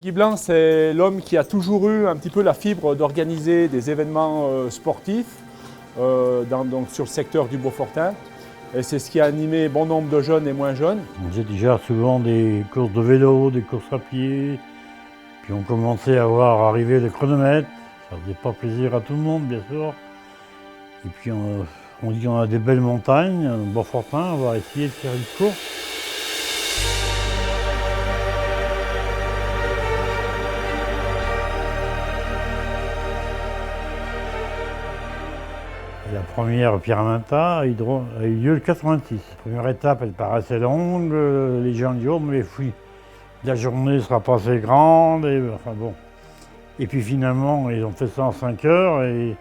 Guy Blanc, c'est l'homme qui a toujours eu un petit peu la fibre d'organiser des événements sportifs donc sur le secteur du Beaufortain. Et c'est ce qui a animé bon nombre de jeunes et moins jeunes. On faisait déjà souvent des courses de vélo, des courses à pied. Puis on commençait à voir arriver le chronomètre. Ça faisait pas plaisir à tout le monde, bien sûr. Et puis on dit qu'on a des belles montagnes, Beaufortain, on va essayer de faire une course. La première Pyramenta a eu lieu le 86. La première étape, elle paraissait longue. Les gens disaient, oh mais la journée sera pas assez grande. Enfin bon. Et puis finalement, ils ont fait ça en 5 heures et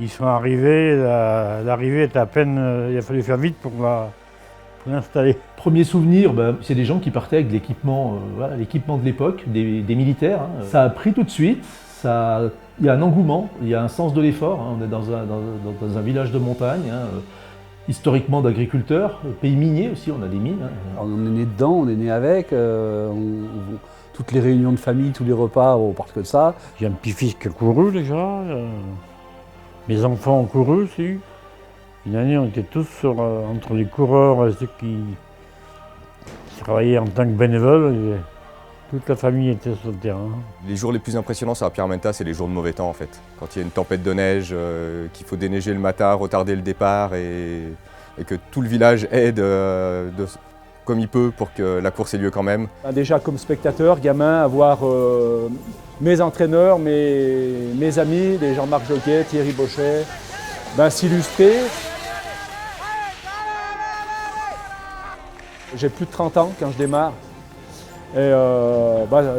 ils sont arrivés. L'arrivée était à peine. Il a fallu faire vite pour l'installer. Premier souvenir, c'est des gens qui partaient avec de l'équipement, l'équipement de l'époque, des militaires. Ça a pris tout de suite. Il y a un engouement, il y a un sens de l'effort. On est dans un village de montagne, historiquement d'agriculteurs, pays minier aussi, on a des mines. Alors, on est né dedans, on est né avec. Toutes les réunions de famille, tous les repas, on part que de ça. J'ai un petit-fils qui a couru déjà. Mes enfants ont couru aussi. Une année, on était tous entre les coureurs et ceux qui travaillaient en tant que bénévoles. Toute la famille était sur le terrain. Les jours les plus impressionnants sur la Pyramenta, c'est les jours de mauvais temps en fait. Quand il y a une tempête de neige, qu'il faut déneiger le matin, retarder le départ et que tout le village aide comme il peut pour que la course ait lieu quand même. Déjà comme spectateur, gamin, avoir mes entraîneurs, mes amis, les Jean-Marc Joquet, Thierry Bochet, s'illustrer. J'ai plus de 30 ans quand je démarre. Et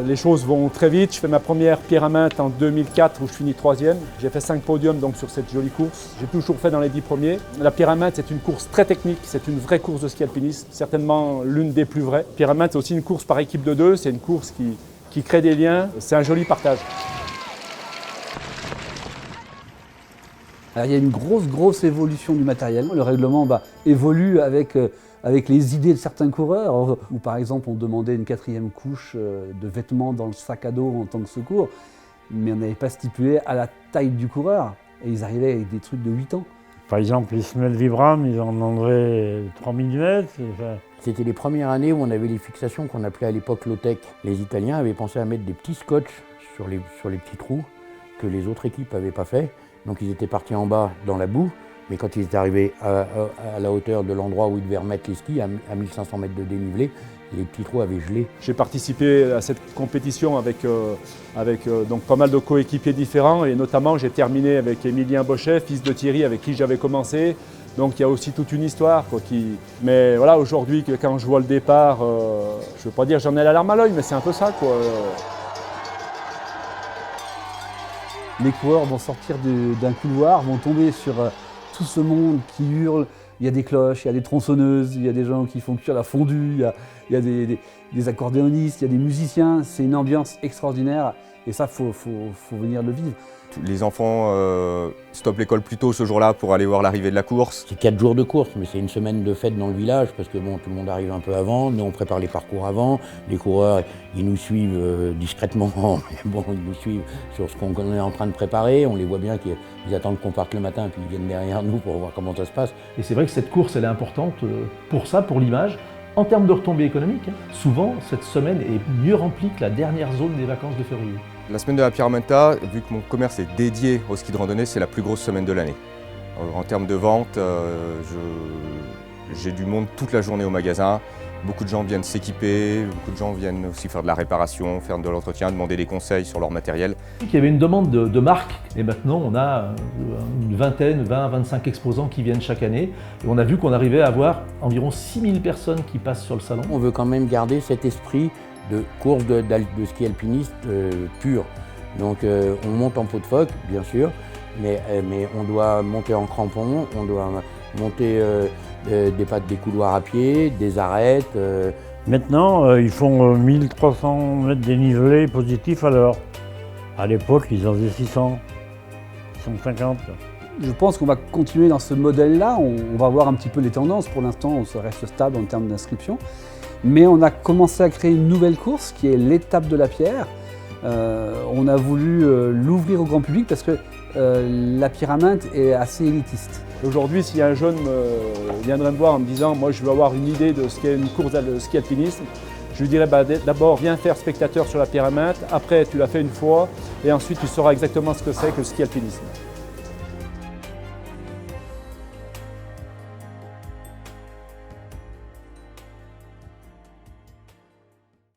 les choses vont très vite. Je fais ma première Pyraminte en 2004 où je finis 3e. J'ai fait 5 podiums donc, sur cette jolie course. J'ai toujours fait dans les 10 premiers. La Pyraminte, c'est une course très technique. C'est une vraie course de ski alpinisme. Certainement l'une des plus vraies. Pyraminte, c'est aussi une course par équipe de 2. C'est une course qui crée des liens. C'est un joli partage. Alors, il y a une grosse évolution du matériel. Le règlement évolue avec les idées de certains coureurs, où par exemple on demandait une 4e couche de vêtements dans le sac à dos en tant que secours, mais on n'avait pas stipulé à la taille du coureur, et ils arrivaient avec des trucs de 8 ans. Par exemple, les semelles Vibram, ils en demandaient 3 mm. C'était les premières années où on avait les fixations qu'on appelait à l'époque low-tech. Les Italiens avaient pensé à mettre des petits scotch sur les petits trous que les autres équipes n'avaient pas fait. Donc ils étaient partis en bas dans la boue. Mais quand ils étaient arrivés à la hauteur de l'endroit où ils devaient remettre les skis, à 1500 mètres de dénivelé, les petits trous avaient gelé. J'ai participé à cette compétition avec donc pas mal de coéquipiers différents et notamment j'ai terminé avec Émilien Bochet, fils de Thierry avec qui j'avais commencé. Donc il y a aussi toute une histoire. Mais voilà, aujourd'hui, quand je vois le départ, je ne veux pas dire j'en ai la larme à l'œil, mais c'est un peu ça, quoi. Les coureurs vont sortir d'un couloir, vont tomber sur tout ce monde qui hurle. Il y a des cloches, il y a des tronçonneuses, il y a des gens qui font cuire la fondue, il y a des accordéonistes, il y a des musiciens. C'est une ambiance extraordinaire et ça, faut venir le vivre. Les enfants stoppent l'école plus tôt ce jour-là pour aller voir l'arrivée de la course. C'est 4 jours de course, mais c'est une semaine de fête dans le village parce que bon, tout le monde arrive un peu avant, nous on prépare les parcours avant, les coureurs ils nous suivent discrètement, mais bon, ils nous suivent sur ce qu'on est en train de préparer, on les voit bien qu'ils attendent qu'on parte le matin puis ils viennent derrière nous pour voir comment ça se passe. Et c'est vrai que cette course elle est importante pour ça, pour l'image. En termes de retombées économiques, souvent cette semaine est mieux remplie que la dernière zone des vacances de février. La semaine de la Pyramenta, vu que mon commerce est dédié au ski de randonnée, c'est la plus grosse semaine de l'année. En termes de vente, j'ai du monde toute la journée au magasin. Beaucoup de gens viennent s'équiper, beaucoup de gens viennent aussi faire de la réparation, faire de l'entretien, demander des conseils sur leur matériel. Il y avait une demande de marque et maintenant on a une vingtaine, 20-25 exposants qui viennent chaque année. Et on a vu qu'on arrivait à avoir environ 6000 personnes qui passent sur le salon. On veut quand même garder cet esprit de course de ski alpiniste pur. Donc on monte en peau de phoque, bien sûr, mais on doit monter en crampons, on doit monter des couloirs à pied, des arêtes. Maintenant, ils font 1300 mètres dénivelés positifs à l'heure. À l'époque, ils en faisaient 600, 650. Je pense qu'on va continuer dans ce modèle-là. On va voir un petit peu les tendances. Pour l'instant, on se reste stable en termes d'inscription. Mais on a commencé à créer une nouvelle course qui est l'étape de la pierre, On a voulu l'ouvrir au grand public parce que la Pyraminte est assez élitiste. Aujourd'hui, si un jeune viendrait me voir en me disant « moi je veux avoir une idée de ce qu'est une course de ski alpinisme », je lui dirais d'abord viens faire spectateur sur la Pyraminte, après tu l'as fait une fois et ensuite tu sauras exactement ce que c'est que le ski alpinisme.